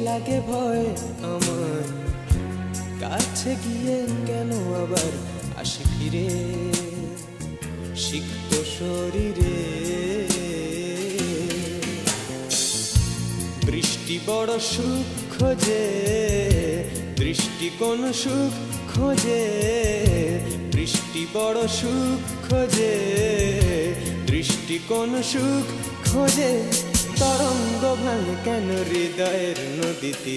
লাগে ভয় আমার, কাছে গিয়ে কেন আবার আসি ফিরে সিক্ত শরীরে। বৃষ্টি বড় সুখ খোঁজে, দৃষ্টি কোন সুখ খোঁজে, বৃষ্টি বড় সুখ খোঁজে, দৃষ্টি কোন সুখ খোঁজে। তরঙ্গ ভাঙে কেন হৃদয়ের নদীতে।